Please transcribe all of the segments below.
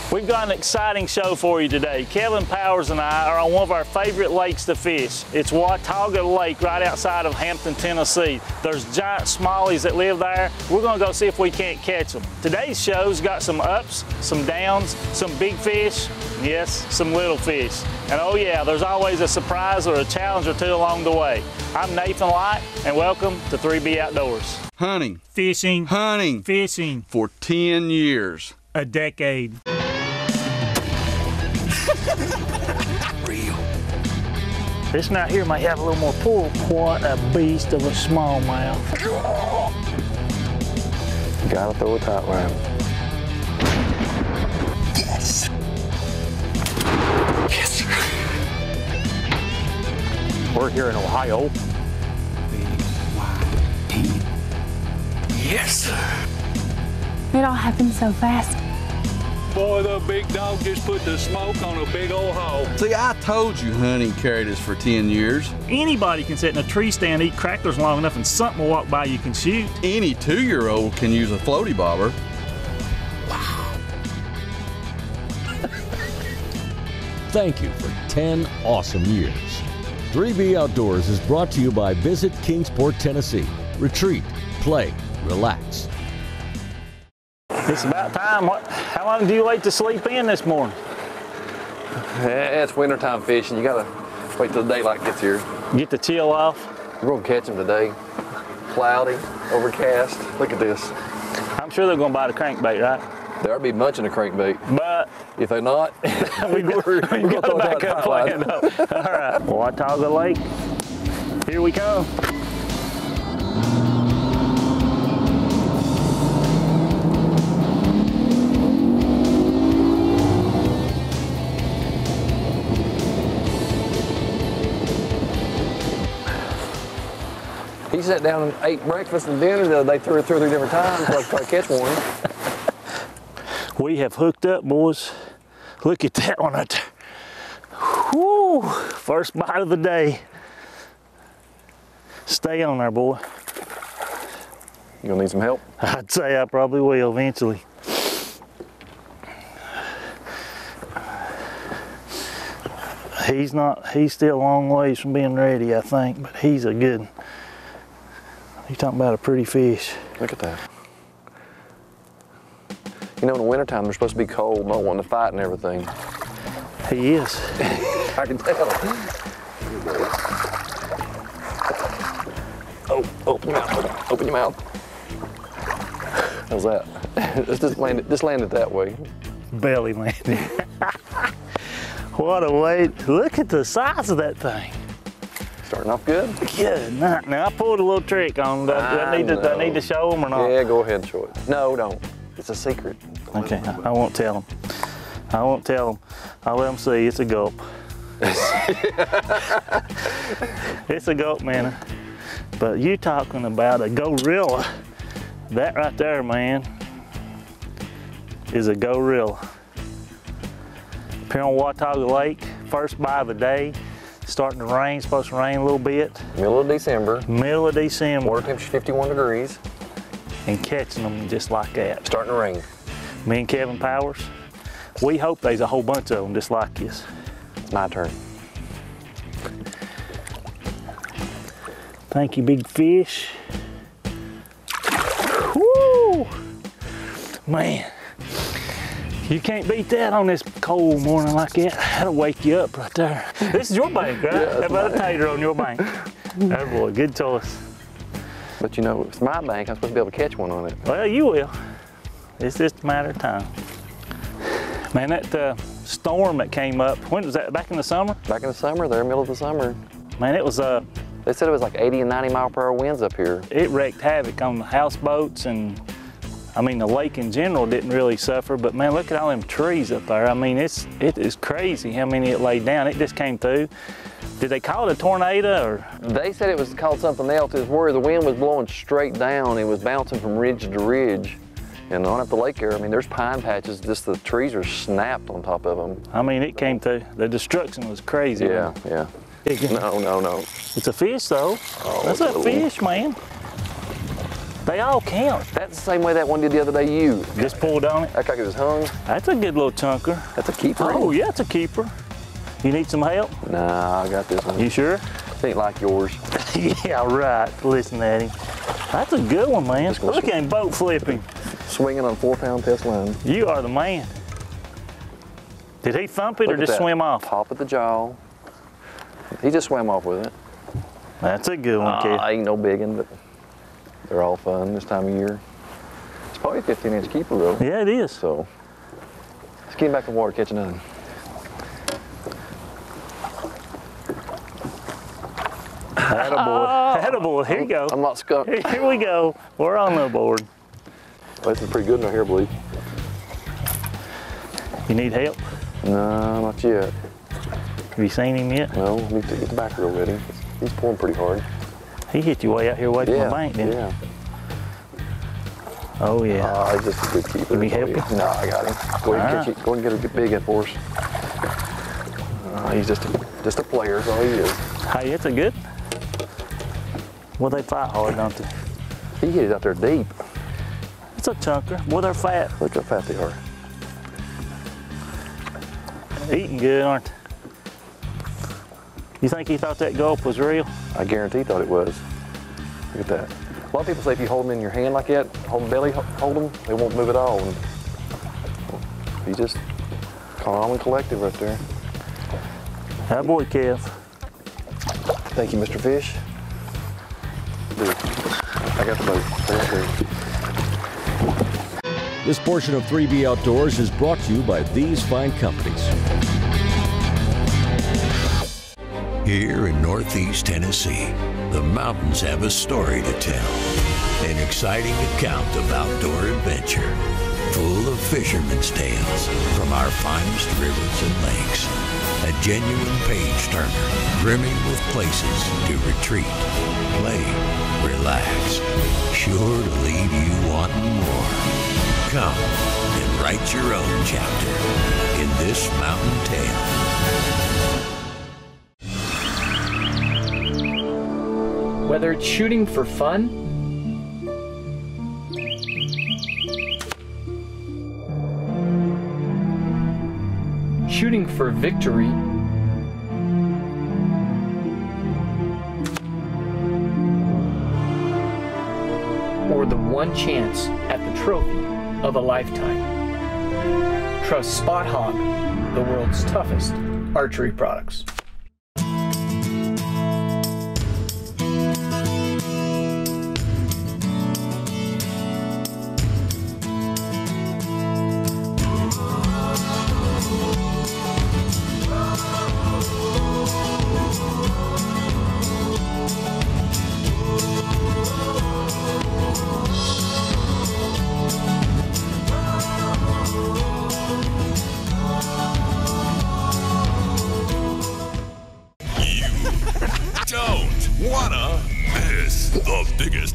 We've got an exciting show for you today. Kevin Powers and I are on one of our favorite lakes to fish. It's Watauga Lake right outside of Hampton, Tennessee. There's giant smallies that live there. We're gonna go see if we can't catch them. Today's show's got some ups, some downs, some big fish, yes, some little fish. And oh yeah, there's always a surprise or a challenge or two along the way. I'm Nathan Light, and welcome to 3B Outdoors. Hunting. Fishing. Hunting. Fishing. For 10 years. A decade. Real. This one out here might have a little more pull. What a beast of a smallmouth. Gotta throw a tightline. Yes. Yes. We're here in Ohio. Yes, sir. It all happened so fast. Boy, the big dog just put the smoke on a big old hog. See, I told you hunting carried us for 10 years. Anybody can sit in a tree stand, eat crackers long enough, and something will walk by you can shoot. Any 2-year-old can use a floaty bobber. Thank you for 10 awesome years. 3B Outdoors is brought to you by Visit Kingsport, Tennessee. Retreat, play, relax. It's about time. How long do you wait to sleep in this morning? Yeah, it's wintertime fishing. You gotta wait till the daylight gets here. Get the chill off. We're gonna catch them today. Cloudy, overcast. Look at this. I'm sure they're gonna buy the crankbait, right? There'll be munching a crankbait. But If they're not, we got a backup plan though. All right, Watauga Lake. Here we come. he sat down and ate breakfast and dinner the other day 2 or 3 different times so I could try to catch one. We have hooked up, boys. Look at that one right there. Whoo! First bite of the day. Stay on there, boy. You gonna need some help? I'd say I probably will eventually. He's still a long ways from being ready, I think, but he's a good one. You're talking about a pretty fish. Look at that. You know, in the wintertime, they're supposed to be cold, not wanting to fight and everything. He is. I can tell. Oh, open your mouth. Open your mouth. How's that? Just landed that way. Belly landing. What a weight. Look at the size of that thing. Starting off good? Good night. Now I pulled a little trick on him. Do I need to show him or not? Yeah, go ahead and show it. No, don't. It's a secret. Okay, I won't tell him. I won't tell him. I'll let him see. It's a gulp. It's a gulp, man. But you talking about a gorilla. That right there, man, is a gorilla. Up here on Watauga Lake, first bite of the day. Starting to rain, supposed to rain a little bit. Middle of December. Middle of December. Water temperature 51 degrees. And catching them just like that. Starting to rain. Me and Kevin Powers, we hope there's a whole bunch of them just like this. It's my turn. Thank you, big fish. Woo! Man, you can't beat that on this cold morning like that. That'll wake you up right there. This is your bank, right? Yeah, How about a tater on your bank? Oh boy, good choice. But you know, it's my bank. I'm supposed to be able to catch one on it. Well, you will. It's just a matter of time. Man, that storm that came up, when was that, back in the summer? Back in the summer, there, middle of the summer. Man, it was, They said it was like 80 and 90 mile per hour winds up here. it wreaked havoc on the houseboats, and I mean, the lake in general didn't really suffer, but man, look at all them trees up there. I mean, it is crazy how many it laid down. It just came through. Did they call it a tornado or? They said it was called something else. It was where the wind was blowing straight down. It was bouncing from ridge to ridge. And on up the lake here, I mean, there's pine patches, just the trees are snapped on top of them. I mean, it came through. The destruction was crazy. Yeah, yeah. No. It's a fish though. Oh, that's it's a fish, man. They all count. That's the same way that one did the other day. You Just pulled on it. act like it was hung. That's a good little chunker. That's a keeper. Oh yeah, it's a keeper. You need some help? Nah, I got this one. You sure? Ain't like yours. Yeah, right. Listen at him. That's a good one, man. Look at him boat flipping. Swinging on 4-pound test line. You are the man. Did he thump it or just swim off? Pop at the jaw. He just swam off with it. That's a good one, kid. Ain't no big one, but they're all fun this time of year. It's probably a 15-inch keeper though. Yeah, it is. So let's get him back in the water, catch another. Attaboy. Attaboy. Here you go. I'm not skunked. Here we go. We're on the board. Well, this is pretty good in here, I believe. You need help? No, not yet. Have you seen him yet? No, we need to get the back reel ready. He's pulling pretty hard. He hit you way out here away from the bank, didn't he? Yeah. Oh, yeah. He's just a good keeper. Let me help you? No, I got him. Go ahead and catch it. Go ahead and get a big one for us. He's just a player, is all he is. Hey, it's a good. Well, they fight hard, don't they? He hit it out there deep. It's a chunker. Boy, they're fat. Look how fat they are. Eating good, aren't they? You think he thought that gulp was real? I guarantee he thought it was. Look at that. A lot of people say if you hold them in your hand like that, hold them belly, hold them, they won't move at all. And he's just calm and collected right there. That boy, Kev. Thank you, Mr. Fish. Dude, I got the boat. Right there. This portion of 3B Outdoors is brought to you by these fine companies. Here in Northeast Tennessee, the mountains have a story to tell. An exciting account of outdoor adventure, full of fishermen's tales from our finest rivers and lakes. A genuine page-turner, brimming with places to retreat, play, relax. Sure to leave you wanting more. Come and write your own chapter in this mountain tale. Whether it's shooting for fun, shooting for victory, or the one chance at the trophy of a lifetime, trust Spot Hogg, the world's toughest archery products.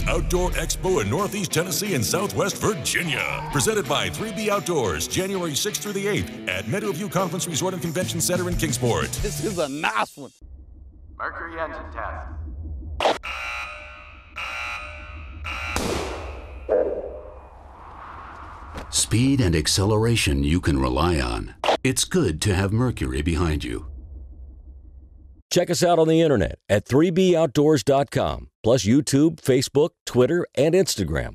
Outdoor Expo in Northeast Tennessee and Southwest Virginia. Presented by 3B Outdoors, January 6th through the 8th at Meadowview Conference Resort and Convention Center in Kingsport. This is a nice one. Mercury engine test. Speed and acceleration you can rely on. It's good to have Mercury behind you. Check us out on the internet at 3boutdoors.com, plus YouTube, Facebook, Twitter, and Instagram.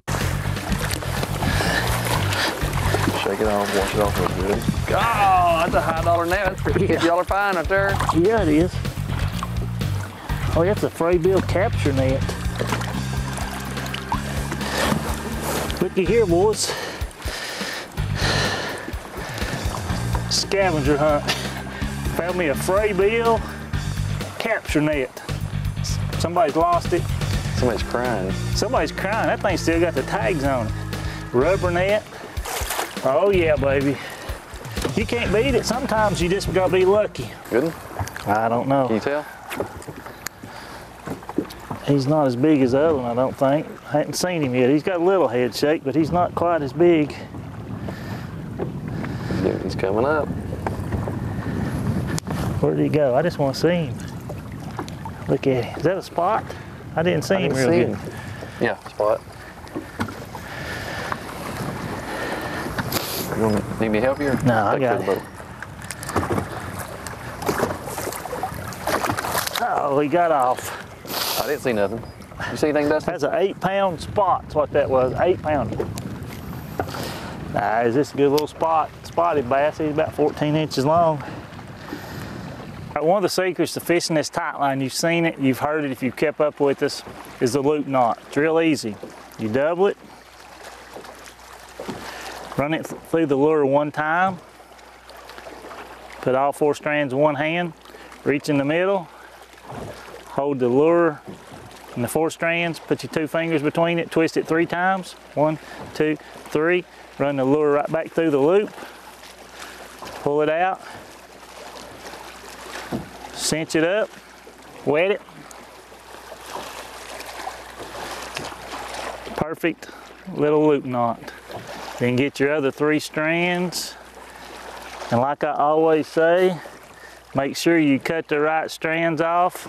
Shake it off, wash it off real good. Oh, that's a high dollar net. That's pretty $50 fine right there. Yeah, it is. Oh, that's a Frey Bill capture net. Looky here, boys. Scavenger hunt. Found me a Frey Bill capture net. Somebody's lost it. Somebody's crying. Somebody's crying. That thing still got the tags on it. Rubber net. Oh yeah, baby. You can't beat it. Sometimes you just gotta be lucky. Good one? I don't know. Can you tell? He's not as big as the other one, I don't think. I haven't seen him yet. He's got a little head shake, but he's not quite as big. Yeah, he's coming up. Where did he go? I just want to see him. Look at him. Is that a spot? I didn't see him real good. Yeah, spot. You need me to help you? No, I got it. it. Oh, he got off. I didn't see nothing. You see anything, Dustin? That's an 8-pound spot. That's what that was, 8-pounder. Nah, is this a good little spotted bass? He's about 14 inches long. One of the secrets to fishing this tight line, you've seen it, you've heard it if you've kept up with us, is the loop knot. It's real easy. You double it, run it through the lure one time, put all 4 strands in one hand, reach in the middle, hold the lure in the 4 strands, put your 2 fingers between it, twist it 3 times. 1, 2, 3. Run the lure right back through the loop, pull it out, cinch it up, wet it. Perfect little loop knot. Then get your other 3 strands, and like I always say, make sure you cut the right strands off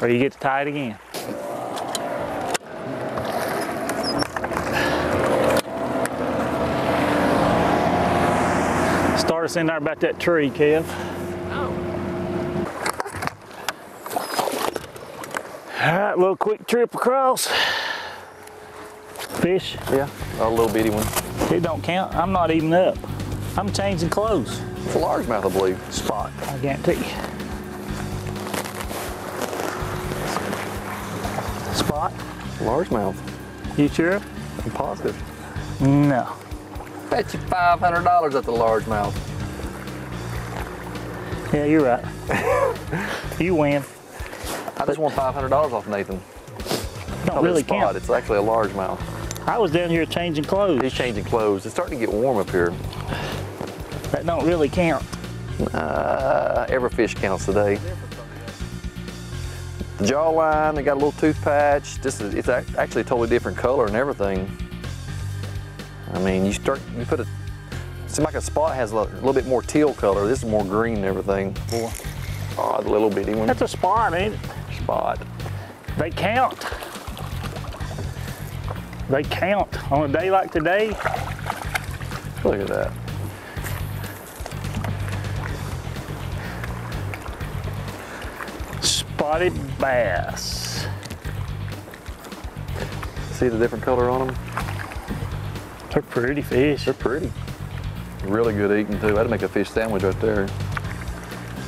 or you get to tie it again. Start us in there about that tree, Kev. All right, little quick trip across. Fish? Yeah, a little bitty one. It don't count. I'm not even up. I'm changing clothes. It's a largemouth, I believe. Spot, I guarantee. Spot? Largemouth. You sure? I'm positive. No. Bet you $500 at the largemouth. Yeah, you're right. You win. I just won $500 off Nathan. Don't really count. It's actually a largemouth. I was down here changing clothes. He's changing clothes. It's starting to get warm up here. That don't really count. Every fish counts today. The jawline, they got a little tooth patch. It's actually a totally different color and everything. I mean, you put it seems like a spot has a little bit more teal color. This is more green and everything. Oh, the little bitty one. That's a spot, ain't it? Spot. They count. They count on a day like today. Look at that. Spotted bass. See the different color on them? They're pretty fish. They're pretty. Really good eating too. That'd make a fish sandwich right there.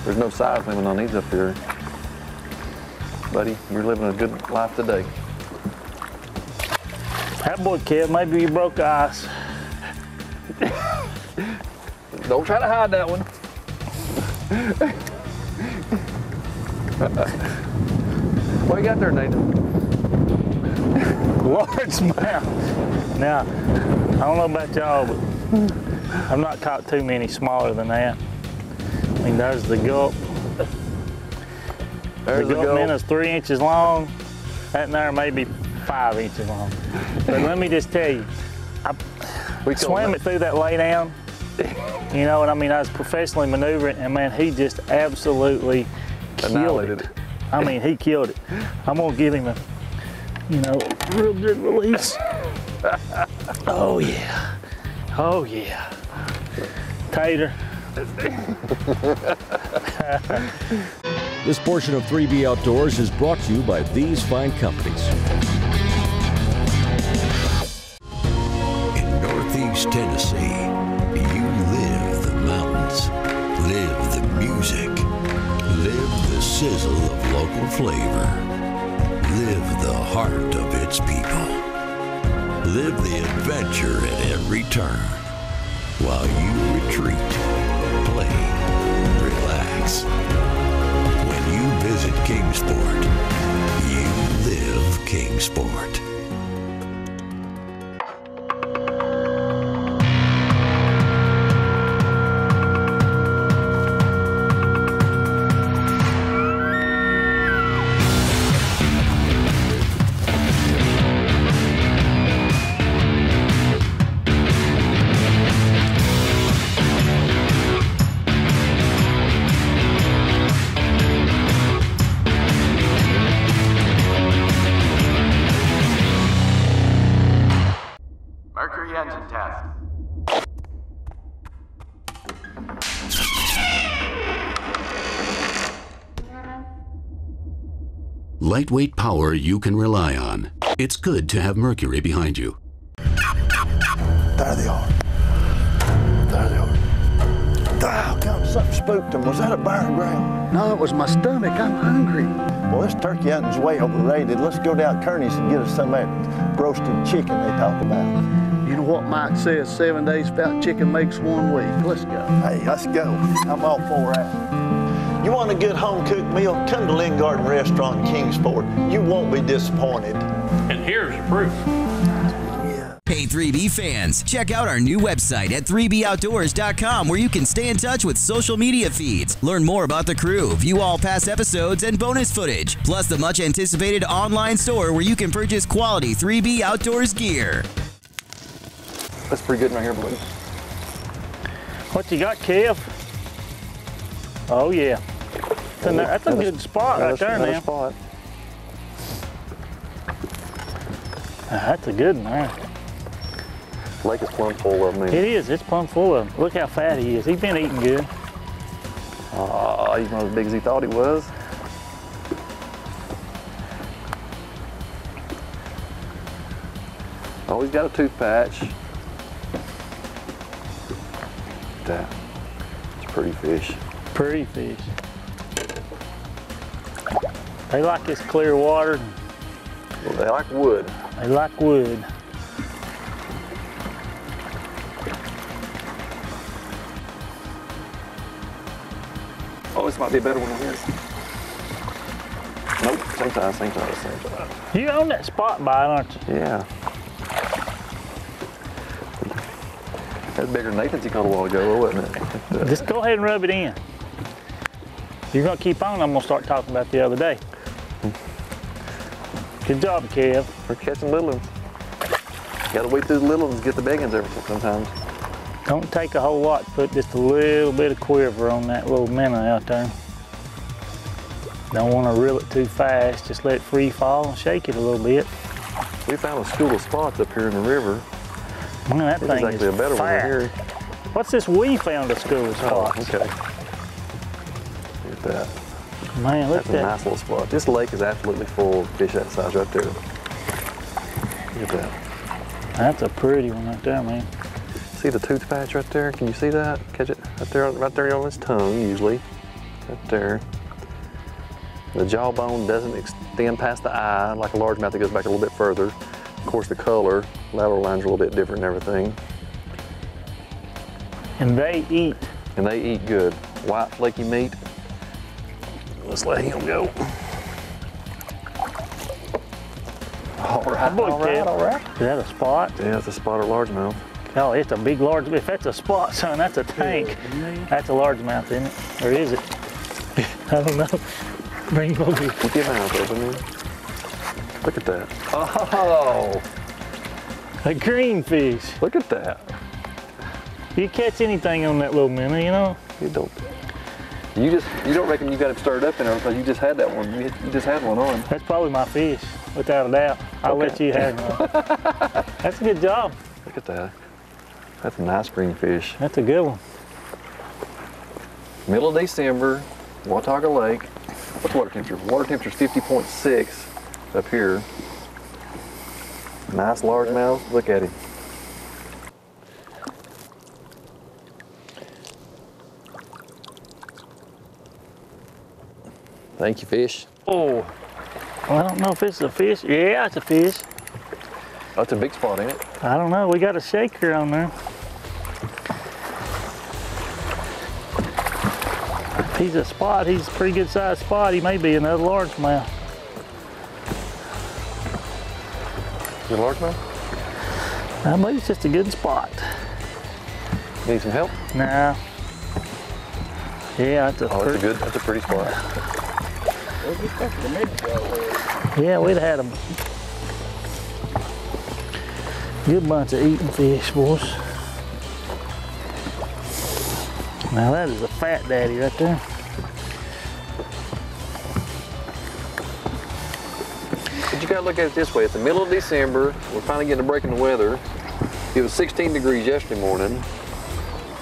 There's no size limit on these up here. Buddy, you're living a good life today. That boy, Kev, maybe you broke the ice. Don't try to hide that one. What you got there, Nathan? Largemouth. Now, I don't know about y'all, but I've not caught too many smaller than that. I mean, there's the gulp. There's the the gulp gulp. minnow is 3 inches long. That in there may be 5 inches long. But let me just tell you, I swam it through that lay down. You know what I mean? I was professionally maneuvering, and man, he just absolutely killed it. I mean, he killed it. I'm gonna give him a, real good release. Oh yeah. Oh yeah. Tater. This portion of 3B Outdoors is brought to you by these fine companies. In Northeast Tennessee, you live the mountains, live the music, live the sizzle of local flavor, live the heart of its people, live the adventure at every turn, while you retreat, play, relax. When you visit Kingsport, you live Kingsport. lightweight power you can rely on. It's good to have Mercury behind you. There they are. There they are. Oh, God, something spooked them. Was that a barren ground? No, it was my stomach. I'm hungry. Well, this turkey hunting's way overrated. Let's go down Kearney's and get us some of that roasted chicken they talk about. You know what Mike says, 7 days without chicken makes 1 week. Let's go. Hey, let's go. I'm all for that. You want a good home-cooked meal? Come to Lynn Garden Restaurant in Kingsport. You won't be disappointed. And here's the proof. Hey 3B fans, check out our new website at 3boutdoors.com where you can stay in touch with social media feeds, learn more about the crew, view all past episodes and bonus footage, plus the much anticipated online store where you can purchase quality 3B Outdoors gear. That's pretty good right here, Blue. What you got, Kev? Oh yeah. That's a good spot right there now. Spot. That's a good one there. Lake is plumb full of them. It is. It's plumb full of them. Look how fat he is. He's been eating good. Oh, he's not as big as he thought he was. Oh, he's got a tooth patch. That. It's a pretty fish. Pretty fish. They like this clear water. Well, they like wood. They like wood. Oh, this might be a better one than his. Nope, same size, same size, same size. You own that spot bite, aren't you? Yeah. That's bigger than Nathan's he caught a while ago, wasn't it? Just go ahead and rub it in. You're gonna keep on, I'm gonna start talking about the other day. Good job, Kev. We're catching little ones. Gotta wait through the little ones to get the big ones sometimes. Don't take a whole lot, put just a little bit of quiver on that little minnow out there. Don't want to reel it too fast, just let it free fall and shake it a little bit. We found a school of spots up here in the river. Man, that thing actually is a better fat. one here. What's this? We found a school of spots. Oh, okay. Look at that. Man, look That's at that. a nice little spot. This lake is absolutely full of fish that size right there. Look at that. That's a pretty one right there, man. See the tooth patch right there? Can you see that? Catch it right there on his tongue, usually. Right there. The jawbone doesn't extend past the eye like a largemouth that goes back a little bit further. Of course, the color, lateral lines are a little bit different and everything. And they eat. And they eat good. White, flaky meat. Let's let him go. All right, all right, all right. Is that a spot? Yeah, it's a spotted largemouth. Oh, it's a big large. If that's a spot, son, that's a tank. That's a largemouth, isn't it? Or is it? I don't know. Bring him over here. Keep your mouth open, man. Look at that. Oh! A greenfish. Look at that. You catch anything on that little minnow, you know? You don't. You don't reckon you got him stirred up in there because you just had that one. You just had one on. That's probably my fish, without a doubt. I'll let you have one. That's a good job. Look at that. That's a nice green fish. That's a good one. Middle of December, Watauga Lake. What's water temperature? Water temperature is 50.6 up here. Nice largemouth. Look at him. Thank you, fish. Oh, well, I don't know if it's a fish. Yeah, it's a fish. That's a big spot, ain't it? I don't know. We got a shaker on there. He's a spot. He's a pretty good sized spot. He may be another largemouth. Is it a largemouth? I believe it's just a good spot. Need some help? Nah. Yeah, that's a that's a pretty spot. Yeah, we'd have had a good bunch of eating fish, boys. Now that is a fat daddy right there. But you gotta look at it this way. It's the middle of December. We're finally getting a break in the weather. It was 16 degrees yesterday morning.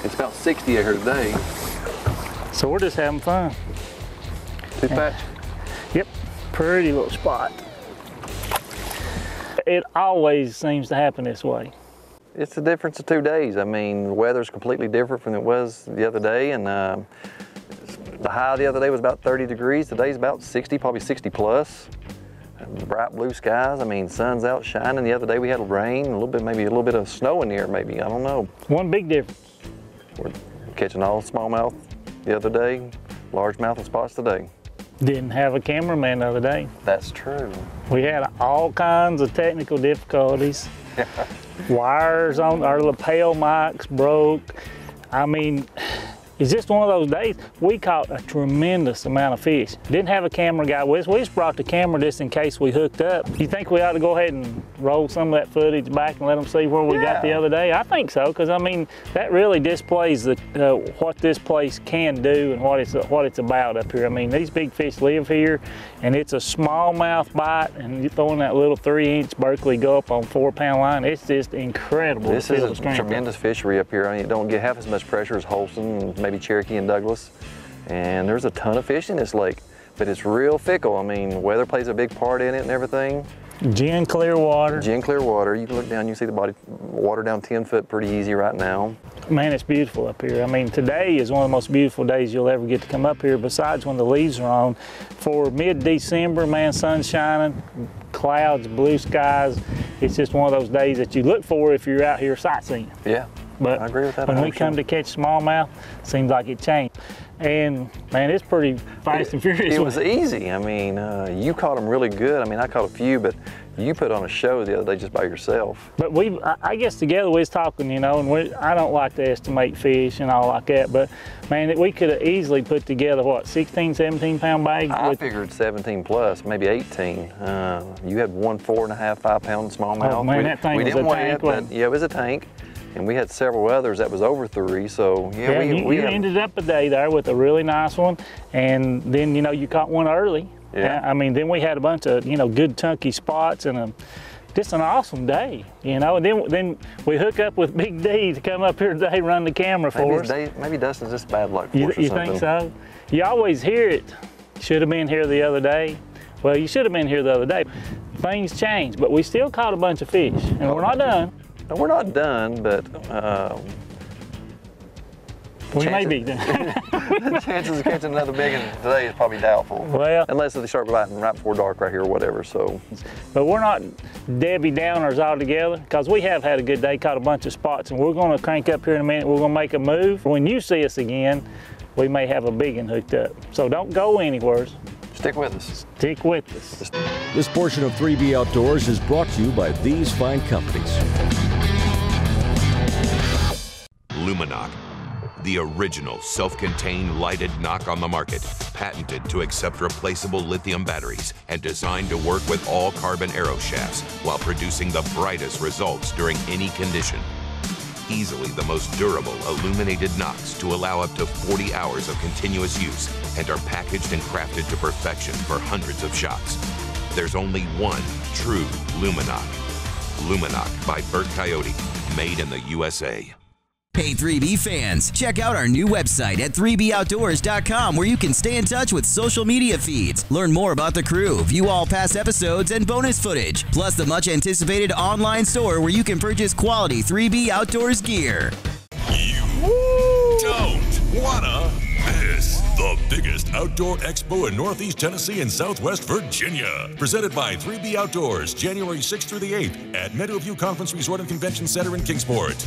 It's about 60 out here today. So we're just having fun. Tooth patch? Yep. Pretty little spot. It always seems to happen this way. It's the difference of 2 days. I mean, the weather's completely different from it was the other day, and the high the other day was about 30 degrees. Today's about 60, probably 60 plus. And bright blue skies. I mean, sun's out shining. The other day we had rain, maybe a little bit of snow in the air, maybe. I don't know. One big difference. We're catching all smallmouth the other day, largemouth and spots today. Didn't have a cameraman the other day. That's true. We had all kinds of technical difficulties. Wires on our lapel mics broke. I mean, it's just one of those days. We caught a tremendous amount of fish. Didn't have a camera guy with us. We just brought the camera just in case we hooked up. You think we ought to go ahead and roll some of that footage back and let them see where we got the other day? I think so, because I mean, that really displays what this place can do and what it's about up here. I mean, these big fish live here, and it's a smallmouth bite, and you're throwing that little 3-inch Berkeley gulp on 4-pound line. It's just incredible. This is a tremendous fishery up here. I mean, it don't get half as much pressure as Holston, maybe Cherokee and Douglas, and there's a ton of fish in this lake, but it's real fickle. I mean, weather plays a big part in it and everything. Gin clear water. Gin clear water. You can look down, you see the body water down 10 foot pretty easy right now. Man, it's beautiful up here. I mean, today is one of the most beautiful days you'll ever get to come up here, besides when the leaves are on. For mid-December, man, sun shining, clouds, blue skies. It's just one of those days that you look for if you're out here sightseeing. Yeah. But I agree with that. when we come to catch smallmouth, it seems like it changed. And man, it's pretty fast and furious. It was easy. I mean, you caught them really good. I mean, I caught a few, but you put on a show the other day just by yourself. But I guess together we was talking, you know, and I don't like to estimate fish and all like that, but man, we could have easily put together, what, 16, 17 pound bag? I figured 17 plus, maybe 18. You had one 4.5, 5 pound smallmouth. Oh man, that thing was a tank. Yeah, it was a tank. And we had several others that was over 3, so yeah, we ended up a day there with a really nice one, and then, you know, you caught one early. Yeah. I mean, then we had a bunch of, you know, good chunky spots and just an awesome day, you know. And then we hook up with Big D to come up here today, run the camera for us. Maybe Dustin's just bad luck for us or You something. think so? You always hear it. Should have been here the other day. Well, you should have been here the other day. Things change, but we still caught a bunch of fish, and we're not done. No, we're not done, but we may be done. The chances of catching another big one today is probably doubtful. Well, unless they start biting right before dark right here or whatever. So, but we're not Debbie Downers altogether, because we have had a good day, caught a bunch of spots, and we're going to crank up here in a minute. We're going to make a move. When you see us again, we may have a big one hooked up. So don't go anywhere. Stick with us. Stick with us. This portion of 3B Outdoors is brought to you by these fine companies. Luminoc, the original self-contained lighted knock on the market, patented to accept replaceable lithium batteries and designed to work with all carbon arrow shafts while producing the brightest results during any condition. Easily the most durable illuminated knocks to allow up to 40 hours of continuous use and are packaged and crafted to perfection for hundreds of shots. There's only one true Luminoc. Luminoc by Bert Coyote, made in the USA. Hey 3B fans, check out our new website at 3boutdoors.com, where you can stay in touch with social media feeds, learn more about the crew, view all past episodes and bonus footage, plus the much anticipated online store where you can purchase quality 3B Outdoors gear. You don't wanna miss the biggest outdoor expo in Northeast Tennessee and Southwest Virginia. Presented by 3B Outdoors, January 6th through the 8th at Meadowview Conference Resort and Convention Center in Kingsport.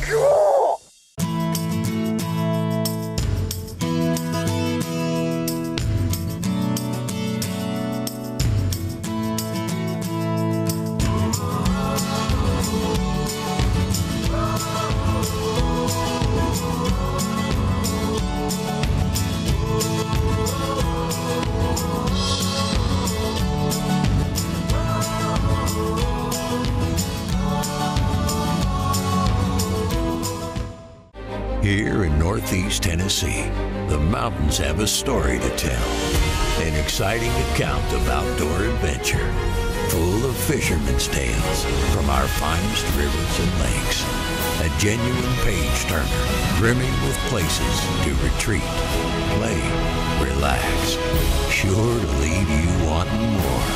Here in Northeast Tennessee, the mountains have a story to tell. An exciting account of outdoor adventure. full of fishermen's tales from our finest rivers and lakes. A genuine page-turner, brimming with places to retreat, play, relax. Sure to leave you wanting more.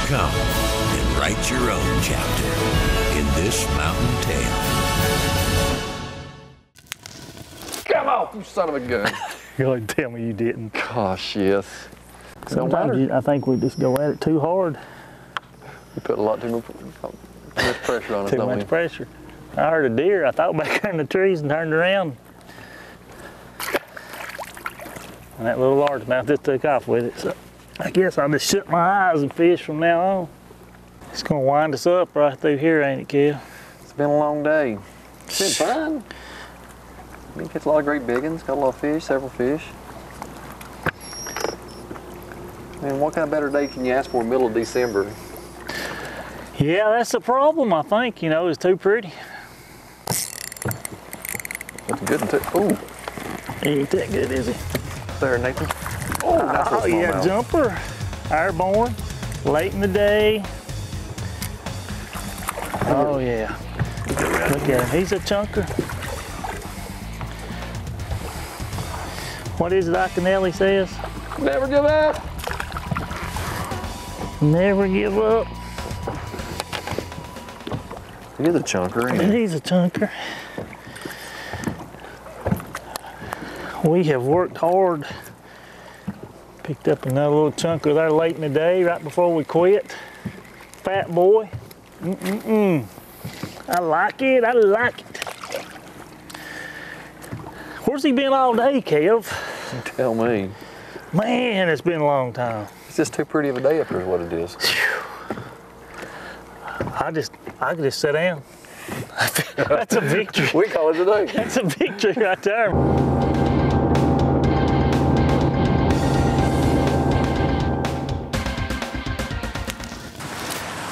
Come and write your own chapter in this mountain tale. Come on, you son of a gun. You're going to tell me you didn't. Gosh, yes. Sometimes I think we just go at it too hard. We put a lot too much pressure on us, Too don't we? much pressure. I heard a deer. I thought back there in the trees and turned around. And that little largemouth just took off with it. So I guess I'll just shut my eyes and fish from now on. It's going to wind us up right through here, ain't it, Kev? It's been a long day. It's been fun. We catch a lot of great big ones, got a lot of fish, several fish. And what kind of better day can you ask for middle of December? Yeah, that's the problem, I think. You know, it's too pretty. That's good too. Ooh. He ain't that good, is he? There, Nathan. Oh, nice little yeah, smallmouth. jumper. Airborne, late in the day. Oh, yeah. Look at him, he's a chunker. What is it Iaconelli says? Never give up. Never give up. He's a chunker, ain't he? He's a chunker. We have worked hard. Picked up another little chunker there late in the day, right before we quit. Fat boy. I like it, I like it. Where's he been all day, Kev? Tell me. Man, it's been a long time. It's just too pretty of a day up here is what it is. I could just sit down. That's a victory. We call it a day. That's a victory right there.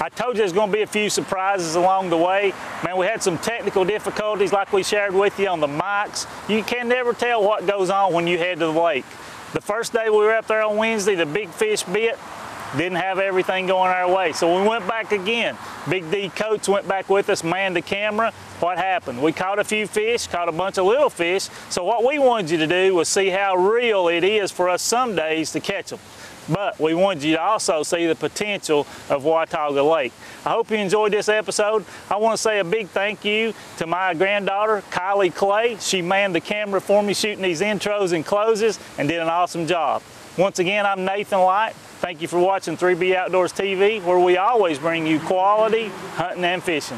I told you there's going to be a few surprises along the way. Man, we had some technical difficulties like we shared with you on the mics. You can never tell what goes on when you head to the lake. The first day we were up there on Wednesday, the big fish bit. Didn't have everything going our way. So we went back again. Big D Coates went back with us, manned the camera. What happened? We caught a few fish, caught a bunch of little fish. So what we wanted you to do was see how real it is for us some days to catch them. But we wanted you to also see the potential of Watauga Lake. I hope you enjoyed this episode. I want to say a big thank you to my granddaughter, Kylie Clay. She manned the camera for me, shooting these intros and closes, and did an awesome job. Once again, I'm Nathan Light. Thank you for watching 3B Outdoors TV, where we always bring you quality hunting and fishing.